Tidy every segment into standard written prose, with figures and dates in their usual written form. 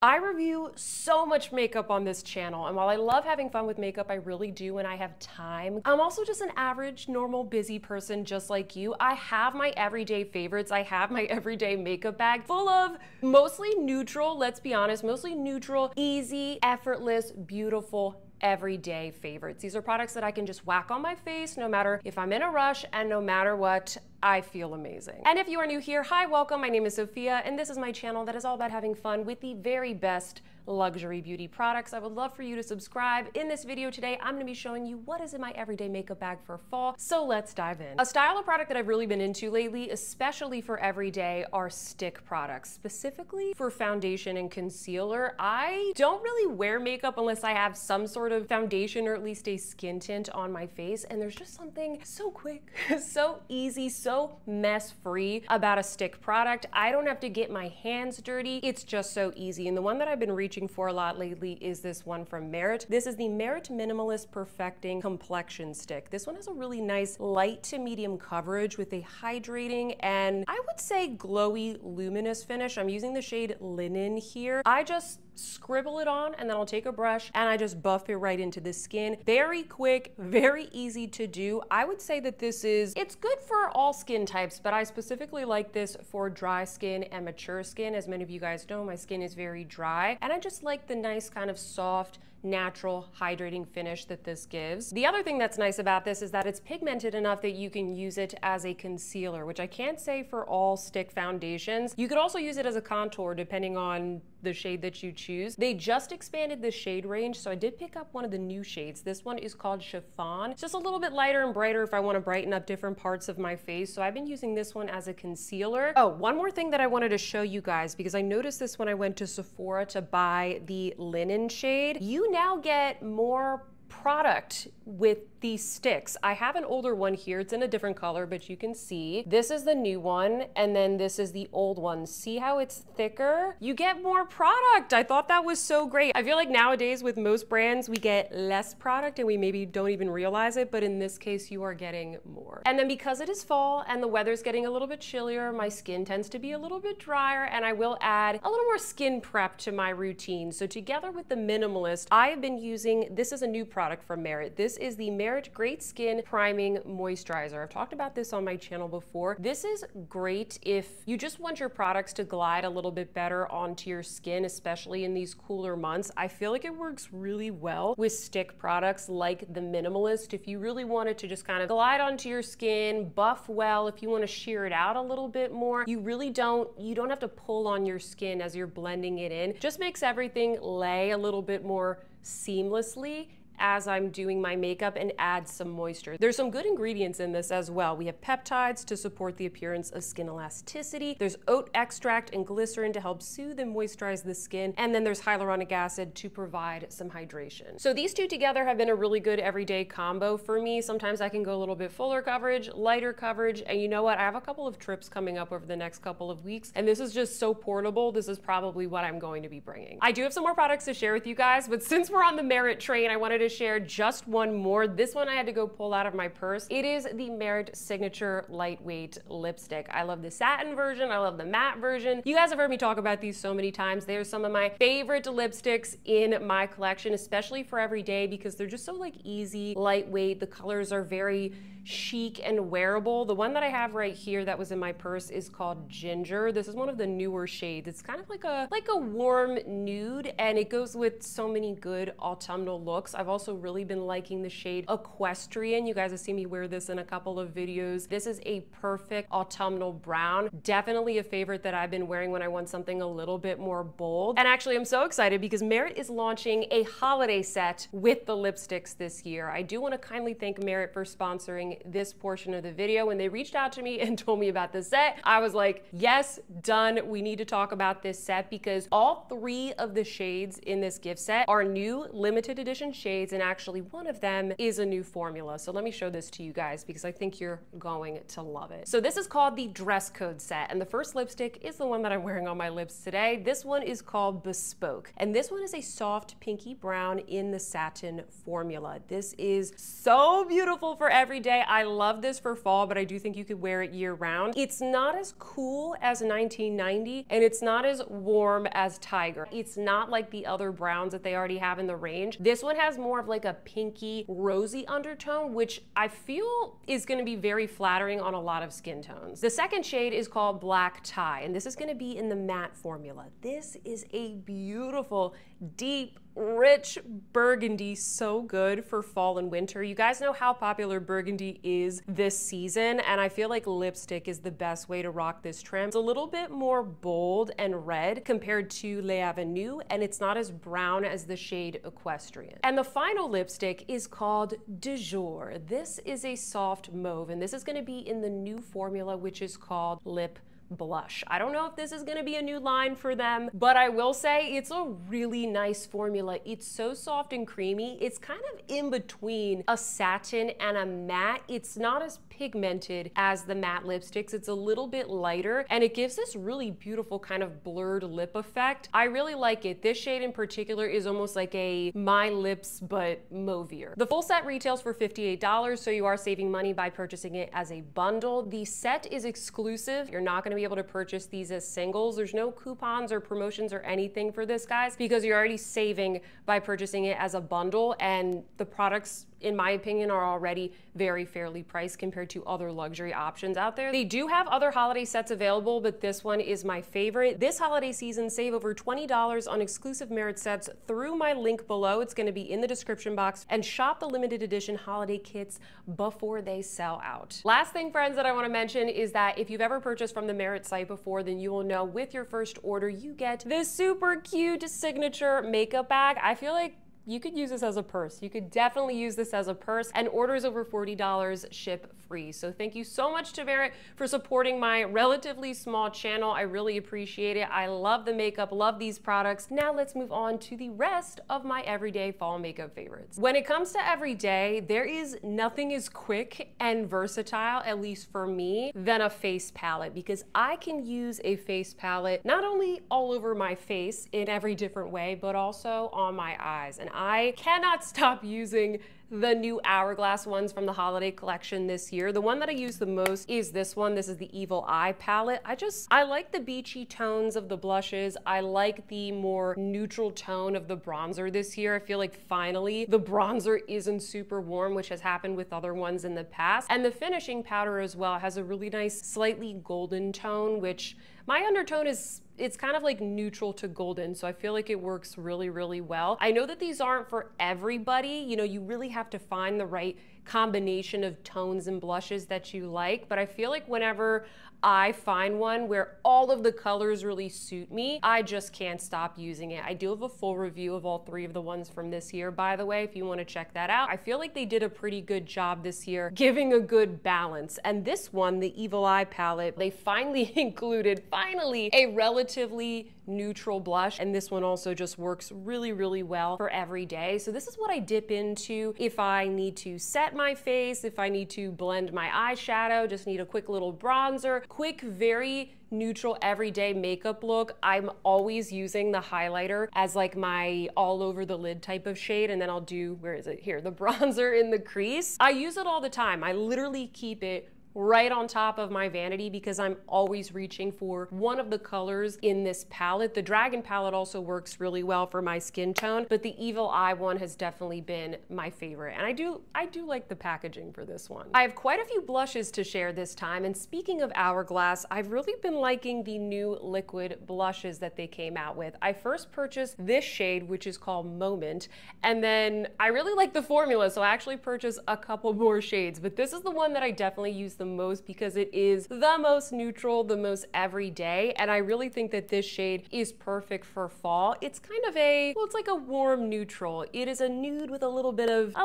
I review so much makeup on this channel, and while I love having fun with makeup, I really do when I have time. I'm also just an average, normal, busy person just like you. I have my everyday favorites. I have my everyday makeup bag full of mostly neutral, let's be honest, mostly neutral, easy, effortless, beautiful, everyday favorites. These are products that I can just whack on my face no matter if I'm in a rush, and no matter what, I feel amazing. And if you are new here, hi, welcome. My name is Sophia, and this is my channel that is all about having fun with the very best luxury beauty products. I would love for you to subscribe. In this video today, I'm gonna be showing you what is in my everyday makeup bag for fall, so let's dive in. A style of product that I've really been into lately, especially for everyday, are stick products. Specifically for foundation and concealer. I don't really wear makeup unless I have some sort of foundation or at least a skin tint on my face, and there's just something so quick, so easy, so mess-free about a stick product. I don't have to get my hands dirty. It's just so easy. And the one that I've been reaching for a lot lately is this one from Merit. This is the Merit Minimalist Perfecting Complexion Stick. This one has a really nice light to medium coverage with a hydrating and I would say glowy luminous finish. I'm using the shade Linen here. I just scribble it on and then I'll take a brush and I just buff it right into the skin. Very quick, very easy to do. I would say that it's good for all skin types, but I specifically like this for dry skin and mature skin. As many of you guys know, my skin is very dry and I just like the nice kind of soft, natural hydrating finish that this gives. The other thing that's nice about this is that it's pigmented enough that you can use it as a concealer, which I can't say for all stick foundations. You could also use it as a contour depending on the shade that you choose. They just expanded the shade range, so I did pick up one of the new shades. This one is called Chiffon. It's just a little bit lighter and brighter if I want to brighten up different parts of my face, so I've been using this one as a concealer. Oh, one more thing that I wanted to show you guys, because I noticed this when I went to Sephora to buy the Linen shade. You now get more product with these sticks. I have an older one here. It's in a different color, but you can see this is the new one and then this is the old one. See how it's thicker? You get more product. I thought that was so great. I feel like nowadays with most brands, we get less product and we maybe don't even realize it, but in this case, you are getting more. And then because it is fall and the weather's getting a little bit chillier, my skin tends to be a little bit drier and I will add a little more skin prep to my routine. So together with the Minimalist, I have been using, this is a new product from Merit. This is the Merit Great Skin Priming Moisturizer. I've talked about this on my channel before. This is great if you just want your products to glide a little bit better onto your skin, especially in these cooler months. I feel like it works really well with stick products like the Minimalist. If you really want it to just kind of glide onto your skin, buff well, if you want to sheer it out a little bit more, you don't have to pull on your skin as you're blending it in. Just makes everything lay a little bit more seamlessly as I'm doing my makeup and add some moisture. There's some good ingredients in this as well. We have peptides to support the appearance of skin elasticity. There's oat extract and glycerin to help soothe and moisturize the skin. And then there's hyaluronic acid to provide some hydration. So these two together have been a really good everyday combo for me. Sometimes I can go a little bit fuller coverage, lighter coverage. And you know what? I have a couple of trips coming up over the next couple of weeks. And this is just so portable. This is probably what I'm going to be bringing. I do have some more products to share with you guys, but since we're on the Merit train, I wanted to share just one more. This one I had to go pull out of my purse. It is the Merit Signature Lightweight Lipstick. I love the satin version. I love the matte version. You guys have heard me talk about these so many times. They're some of my favorite lipsticks in my collection, especially for every day because they're just so like easy, lightweight. The colors are very chic and wearable. The one that I have right here that was in my purse is called Ginger. This is one of the newer shades. It's kind of like a warm nude and it goes with so many good autumnal looks. I've also really been liking the shade Equestrian. You guys have seen me wear this in a couple of videos. This is a perfect autumnal brown. Definitely a favorite that I've been wearing when I want something a little bit more bold. And actually I'm so excited because Merit is launching a holiday set with the lipsticks this year. I do want to kindly thank Merit for sponsoring this portion of the video. When they reached out to me and told me about the set, I was like, yes, done. We need to talk about this set because all three of the shades in this gift set are new limited edition shades, and actually one of them is a new formula. So let me show this to you guys because I think you're going to love it. So this is called the Dress Code set, and the first lipstick is the one that I'm wearing on my lips today. This one is called Bespoke, and this one is a soft pinky brown in the satin formula. This is so beautiful for every day. say I love this for fall, but I do think you could wear it year round. It's not as cool as 1990, and it's not as warm as Tiger. It's not like the other browns that they already have in the range. This one has more of like a pinky, rosy undertone, which I feel is gonna be very flattering on a lot of skin tones. The second shade is called Black Tie, and this is gonna be in the matte formula. This is a beautiful, deep, rich burgundy, so good for fall and winter. You guys know how popular burgundy is this season, and I feel like lipstick is the best way to rock this trim. It's a little bit more bold and red compared to Les Avenues, and it's not as brown as the shade Equestrian. And the final lipstick is called Du Jour. This is a soft mauve, and this is gonna be in the new formula, which is called Lip Blush. I don't know if this is gonna be a new line for them, but I will say it's a really nice formula. It's so soft and creamy. It's kind of in between a satin and a matte. It's not as pigmented as the matte lipsticks. It's a little bit lighter, and it gives this really beautiful kind of blurred lip effect. I really like it. This shade in particular is almost like a My Lips, but mauvier. The full set retails for $58, so you are saving money by purchasing it as a bundle. The set is exclusive. You're not gonna be able to purchase these as singles. There's no coupons or promotions or anything for this, guys, because you're already saving by purchasing it as a bundle, and the products, in my opinion, are already very fairly priced compared to other luxury options out there. They do have other holiday sets available, but this one is my favorite. This holiday season, save over $20 on exclusive Merit sets through my link below. It's gonna be in the description box, and shop the limited edition holiday kits before they sell out. Last thing, friends, that I wanna mention is that if you've ever purchased from the Merit site before, then you will know with your first order, you get this super cute signature makeup bag. I feel like you could use this as a purse. You could definitely use this as a purse, and orders over $40 ship free. So thank you so much to Merit for supporting my relatively small channel. I really appreciate it. I love the makeup, love these products. Now let's move on to the rest of my everyday fall makeup favorites. When it comes to everyday, there is nothing as quick and versatile, at least for me, than a face palette, because I can use a face palette not only all over my face in every different way, but also on my eyes. And I cannot stop using the new Hourglass ones from the holiday collection this year. The one that I use the most is this one. This is the Evil Eye palette. I like the beachy tones of the blushes. I like the more neutral tone of the bronzer this year. I feel like finally the bronzer isn't super warm, which has happened with other ones in the past. And the finishing powder as well has a really nice, slightly golden tone, which my undertone is, it's kind of like neutral to golden, so I feel like it works really, really well. I know that these aren't for everybody. You know, you really have to find the right combination of tones and blushes that you like, but I feel like whenever I find one where all of the colors really suit me, I just can't stop using it. I do have a full review of all 3 of the ones from this year, by the way, if you want to check that out. I feel like they did a pretty good job this year giving a good balance. And this one, the Evil Eye palette, they finally included, a relatively neutral blush, and this one also just works really, really well for every day. So this is what I dip into if I need to set my face, if I need to blend my eyeshadow, just need a quick little bronzer, quick, very neutral everyday makeup look. I'm always using the highlighter as like my all over the lid type of shade, and then I'll do, where is it? Here, the bronzer in the crease. I use it all the time. I literally keep it right on top of my vanity because I'm always reaching for one of the colors in this palette. The Dragon palette also works really well for my skin tone, but the Evil Eye one has definitely been my favorite. And I do like the packaging for this one. I have quite a few blushes to share this time, and speaking of Hourglass, I've really been liking the new liquid blushes that they came out with. I first purchased this shade, which is called Moment, and then I really like the formula, so I actually purchased a couple more shades, but this is the one that I definitely use the most because it is the most neutral, the most everyday, and I really think that this shade is perfect for fall. It's kind of a, well, it's like a warm neutral. It is a nude with a little bit of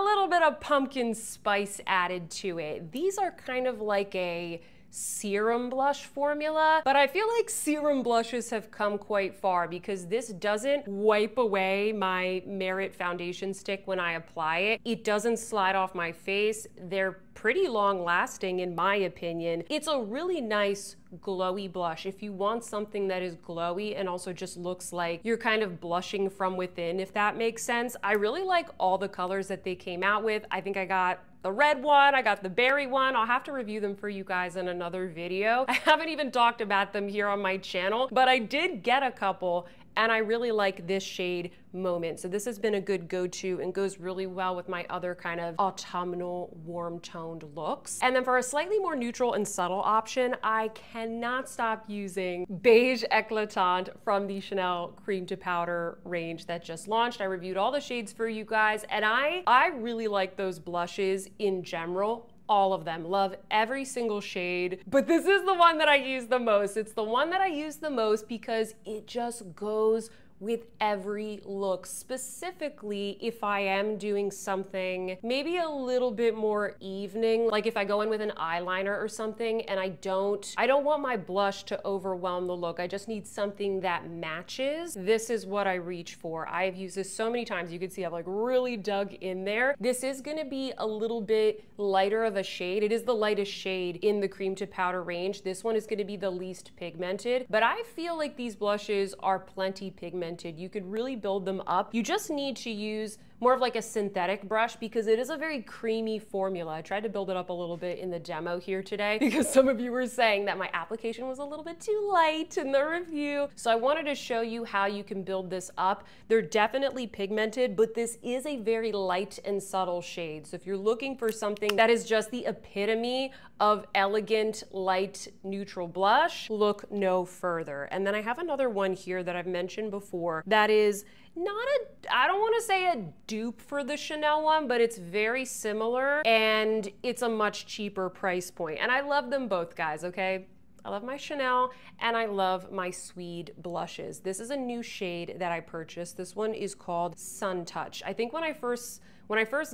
pumpkin spice added to it. These are kind of like a serum blush formula, but I feel like serum blushes have come quite far because this doesn't wipe away my Merit foundation stick when I apply it. It doesn't slide off my face. They're pretty long lasting in my opinion. It's a really nice glowy blush. If you want something that is glowy and also just looks like you're kind of blushing from within, if that makes sense. I really like all the colors that they came out with. I think I got the red one, I got the berry one. I'll have to review them for you guys in another video. I haven't even talked about them here on my channel, but I did get a couple and I really like this shade Moment. So this has been a good go-to and goes really well with my other kind of autumnal warm toned looks. And then for a slightly more neutral and subtle option, I cannot stop using Beige Eclatant from the Chanel Cream to Powder range that just launched. I reviewed all the shades for you guys, and I really like those blushes in general. All of them. Love every single shade, but this is the one that I use the most. It's the one that I use the most because it just goes with every look, specifically if I am doing something maybe a little bit more evening, like if I go in with an eyeliner or something and I don't want my blush to overwhelm the look. I just need something that matches. This is what I reach for. I've used this so many times. You can see I've like really dug in there. This is gonna be a little bit lighter of a shade. It is the lightest shade in the cream to powder range. This one is gonna be the least pigmented, but I feel like these blushes are plenty pigmented. You could really build them up. You just need to use more of like a synthetic brush because it is a very creamy formula. I tried to build it up a little bit in the demo here today because some of you were saying that my application was a little bit too light in the review. So I wanted to show you how you can build this up. They're definitely pigmented, but this is a very light and subtle shade. So if you're looking for something that is just the epitome of elegant, light, neutral blush, look no further. And then I have another one here that I've mentioned before that is not I don't want to say a dupe for the Chanel one, but it's very similar and it's a much cheaper price point. And I love them both, guys, okay? I love my Chanel and I love my Sweed blushes. This is a new shade that I purchased. This one is called Sun Touch. I think when I first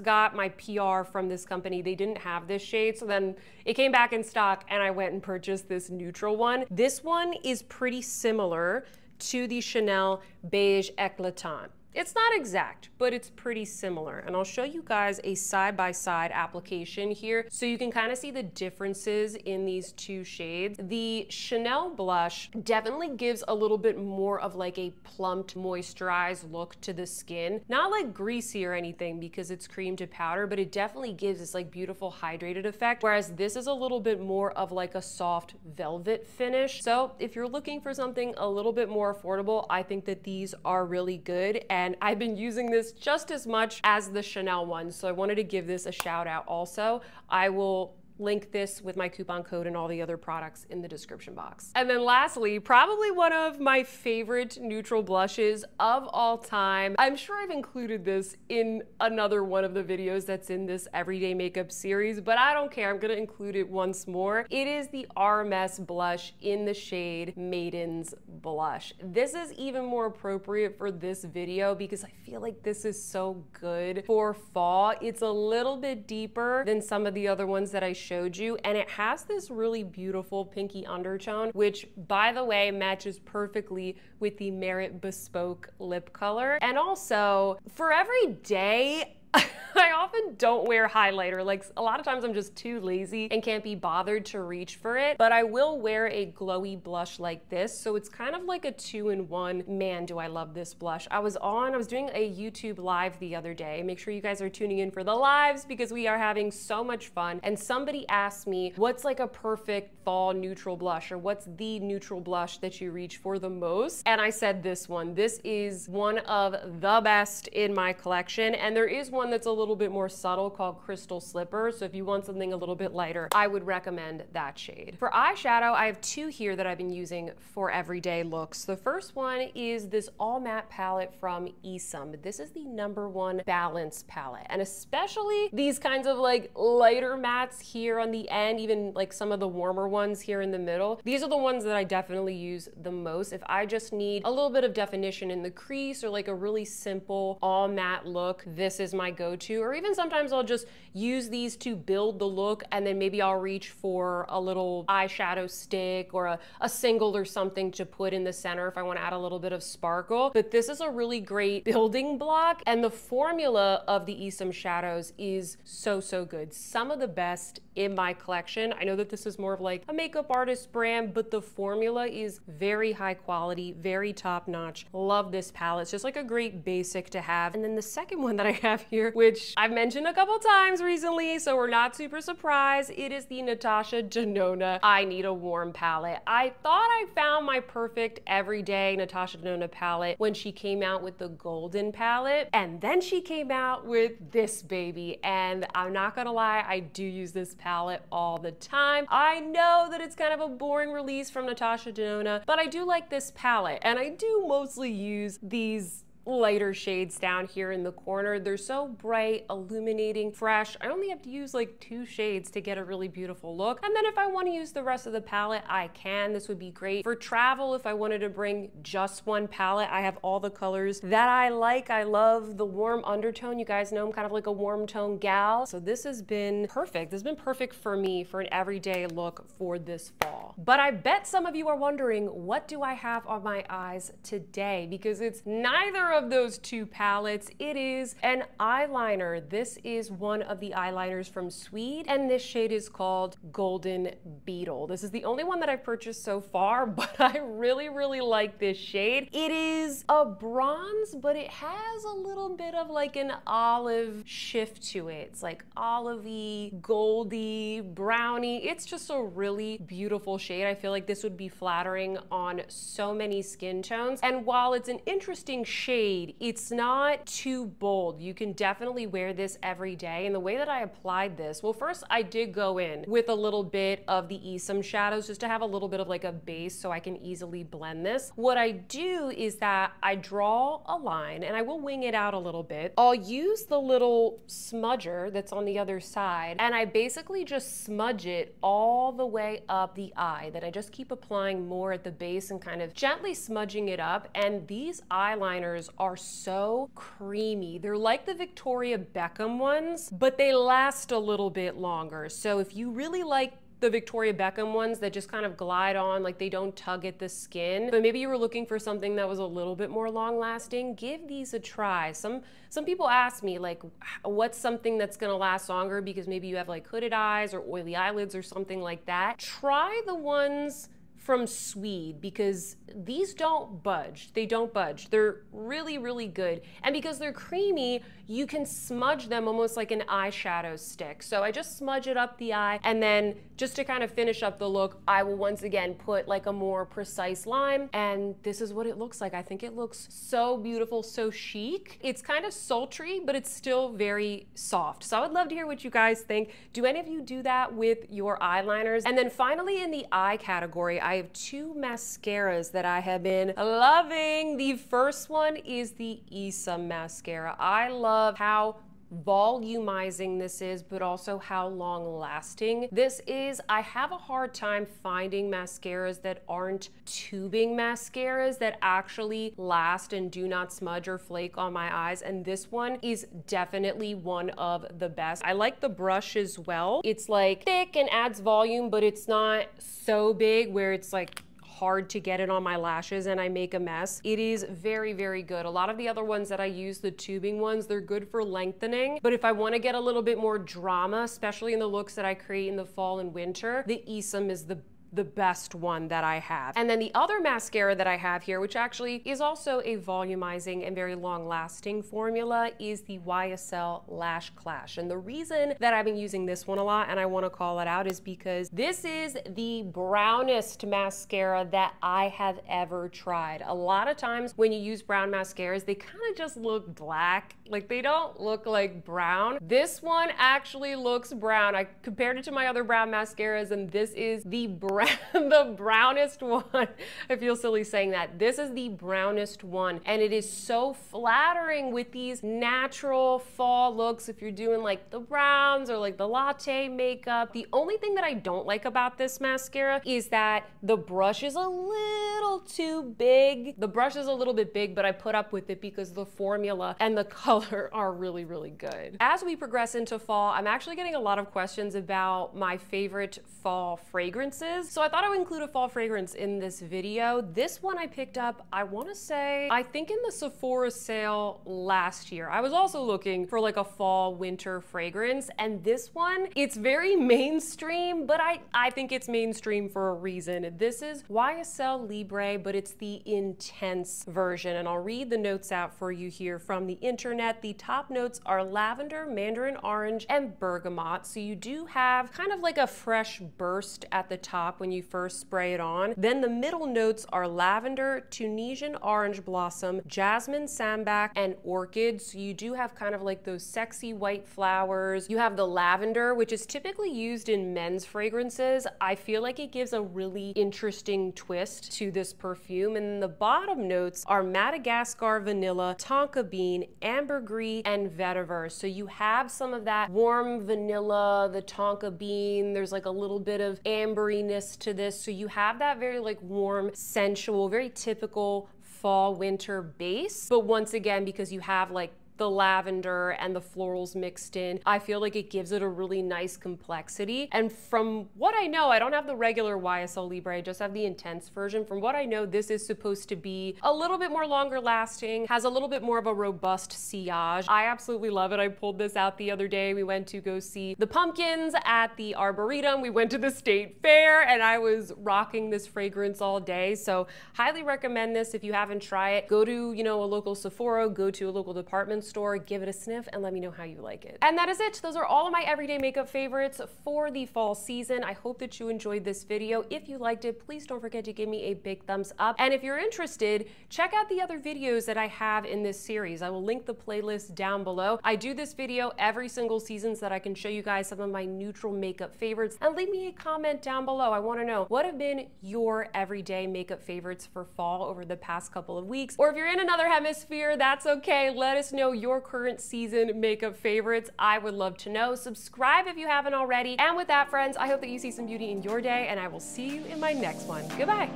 got my PR from this company, they didn't have this shade, so then it came back in stock and I went and purchased this neutral one. This one is pretty similar to the Chanel Beige Eclatant. It's not exact, but it's pretty similar. And I'll show you guys a side-by-side application here so you can kind of see the differences in these two shades. The Chanel blush definitely gives a little bit more of like a plumped, moisturized look to the skin. Not like greasy or anything because it's cream to powder, but it definitely gives this like beautiful hydrated effect. Whereas this is a little bit more of like a soft velvet finish. So if you're looking for something a little bit more affordable, I think that these are really good. And I've been using this just as much as the Chanel one, so I wanted to give this a shout out also. I will link this with my coupon code and all the other products in the description box. And then lastly, probably one of my favorite neutral blushes of all time. I'm sure I've included this in another one of the videos that's in this everyday makeup series, but I don't care. I'm gonna include it once more. It is the RMS blush in the shade Maiden's Blush. This is even more appropriate for this video because I feel like this is so good for fall. It's a little bit deeper than some of the other ones that I showed you, and it has this really beautiful pinky undertone, which by the way matches perfectly with the Merit Bespoke lip color. And also for every day, I often don't wear highlighter. Like a lot of times I'm just too lazy and can't be bothered to reach for it, but I will wear a glowy blush like this. So it's kind of like a 2-in-1. Man, do I love this blush. I was doing a YouTube live the other day. Make sure you guys are tuning in for the lives because we are having so much fun. And somebody asked me, what's like a perfect fall neutral blush, or what's the neutral blush that you reach for the most? And I said this one. This is one of the best in my collection. And there is one that's a little bit more subtle called Crystal Slipper. So if you want something a little bit lighter, I would recommend that shade. For eyeshadow, I have two here that I've been using for everyday looks. The first one is this all matte palette from SOFIASEESQM. This is the #1 balance palette. And especially these kinds of like lighter mattes here on the end, even like some of the warmer ones here in the middle. These are the ones that I definitely use the most. If I just need a little bit of definition in the crease or like a really simple all matte look, this is my go-to. Or even sometimes I'll just use these to build the look and then maybe I'll reach for a little eyeshadow stick or a single or something to put in the center if I want to add a little bit of sparkle. But this is a really great building block, and the formula of the SOFIASEESQM shadows is so good. Some of the best in my collection. I know that this is more of like a makeup artist brand, but the formula is very high quality, very top notch. Love this palette. It's just like a great basic to have. And then the second one that I have here here, which I've mentioned a couple times recently, so we're not super surprised. It is the Natasha Denona I Need a Warm palette. I thought I found my perfect everyday Natasha Denona palette when she came out with the golden palette, and then she came out with this baby, and I'm not gonna lie, I do use this palette all the time. I know that it's kind of a boring release from Natasha Denona, but I do like this palette, and I do mostly use these lighter shades down here in the corner. They're so bright, illuminating, fresh. I only have to use like 2 shades to get a really beautiful look. And then if I want to use the rest of the palette, I can. This would be great for travel. If I wanted to bring just one palette, I have all the colors that I like. I love the warm undertone. You guys know I'm kind of like a warm tone gal. So this has been perfect. This has been perfect for me for an everyday look for this fall. But I bet some of you are wondering, what do I have on my eyes today? Because it's neither of those 2 palettes. It is an eyeliner. This is one of the eyeliners from Sweed, and this shade is called Golden Beetle. This is the only one that I've purchased so far, but I really, really like this shade. It is a bronze, but it has a little bit of like an olive shift to it. It's like olivey, goldy, browny. It's just a really beautiful shade. I feel like this would be flattering on so many skin tones. And while it's an interesting shade, it's not too bold. You can definitely wear this every day. And the way that I applied this, well, first I did go in with a little bit of the ESOM shadows just to have a little bit of like a base so I can easily blend this. What I do is that I draw a line, and I will wing it out a little bit. I'll use the little smudger that's on the other side, and I basically just smudge it all the way up the eye. Then I just keep applying more at the base and kind of gently smudging it up. And these eyeliners are so creamy. They're like the Victoria Beckham ones, but they last a little bit longer. So if you really like the Victoria Beckham ones that just kind of glide on, like they don't tug at the skin, but maybe you were looking for something that was a little bit more long lasting, give these a try. Some people ask me like, what's something that's gonna last longer, because maybe you have like hooded eyes or oily eyelids or something like that. Try the ones from Sweed, because these don't budge. They don't budge. They're really, really good. And because they're creamy, you can smudge them almost like an eyeshadow stick. So I just smudge it up the eye, and then just to kind of finish up the look, I will once again put like a more precise line, and this is what it looks like. I think it looks so beautiful, so chic. It's kind of sultry, but it's still very soft. So I would love to hear what you guys think. Do any of you do that with your eyeliners? And then finally, in the eye category, I have 2 mascaras that I have been loving. The first one is the ESOM mascara. I love how volumizing this is, but also how long lasting this is. I have a hard time finding mascaras that aren't tubing mascaras that actually last and do not smudge or flake on my eyes, and this one is definitely one of the best. I like the brush as well. It's like thick and adds volume, but it's not so big where it's like hard to get it on my lashes and I make a mess. It is very, very good. A lot of the other ones that I use, the tubing ones, they're good for lengthening. But if I want to get a little bit more drama, especially in the looks that I create in the fall and winter, the ESOM is the best one that I have. And then the other mascara that I have here, which actually is also a volumizing and very long lasting formula, is the YSL Lash Clash. And the reason that I've been using this one a lot, and I want to call it out, is because this is the brownest mascara that I have ever tried. A lot of times when you use brown mascaras, they kind of just look black. Like they don't look like brown. This one actually looks brown. I compared it to my other brown mascaras, and this is the brownest one. I feel silly saying that. This is the brownest one, and it is so flattering with these natural fall looks if you're doing like the browns or like the latte makeup. The only thing that I don't like about this mascara is that the brush is a little too big. The brush is a little bit big, but I put up with it because the formula and the color are really, really good. As we progress into fall, I'm actually getting a lot of questions about my favorite fall fragrances. So I thought I would include a fall fragrance in this video. This one I picked up, I wanna say, I think in the Sephora sale last year. I was also looking for like a fall winter fragrance, and this one, it's very mainstream, but I think it's mainstream for a reason. This is YSL Libre, but it's the intense version, and I'll read the notes out for you here from the internet. The top notes are lavender, mandarin orange, and bergamot. So you do have kind of like a fresh burst at the top when you first spray it on. Then the middle notes are lavender, Tunisian orange blossom, jasmine, sambac, and orchid. So you do have kind of like those sexy white flowers. You have the lavender, which is typically used in men's fragrances. I feel like it gives a really interesting twist to this perfume. And the bottom notes are Madagascar vanilla, tonka bean, ambergris, and vetiver. So you have some of that warm vanilla, the tonka bean. There's like a little bit of amberiness to this. So you have that very like warm, sensual, very typical fall winter base. But once again, because you have like the lavender and the florals mixed in, I feel like it gives it a really nice complexity. And from what I know, I don't have the regular YSL Libre, I just have the intense version. From what I know, this is supposed to be a little bit more longer lasting, has a little bit more of a robust sillage. I absolutely love it. I pulled this out the other day. We went to go see the pumpkins at the Arboretum. We went to the state fair and I was rocking this fragrance all day. So highly recommend this if you haven't tried it. Go to, you know, a local Sephora, go to a local department store, give it a sniff, and let me know how you like it. And that is it. Those are all of my everyday makeup favorites for the fall season. I hope that you enjoyed this video. If you liked it, please don't forget to give me a big thumbs up. And if you're interested, check out the other videos that I have in this series. I will link the playlist down below. I do this video every single season so that I can show you guys some of my neutral makeup favorites. And leave me a comment down below. I want to know, what have been your everyday makeup favorites for fall over the past couple of weeks? Or if you're in another hemisphere, that's okay. Let us know your current season makeup favorites. I would love to know. Subscribe if you haven't already. And with that, friends, I hope that you see some beauty in your day, and I will see you in my next one. Goodbye.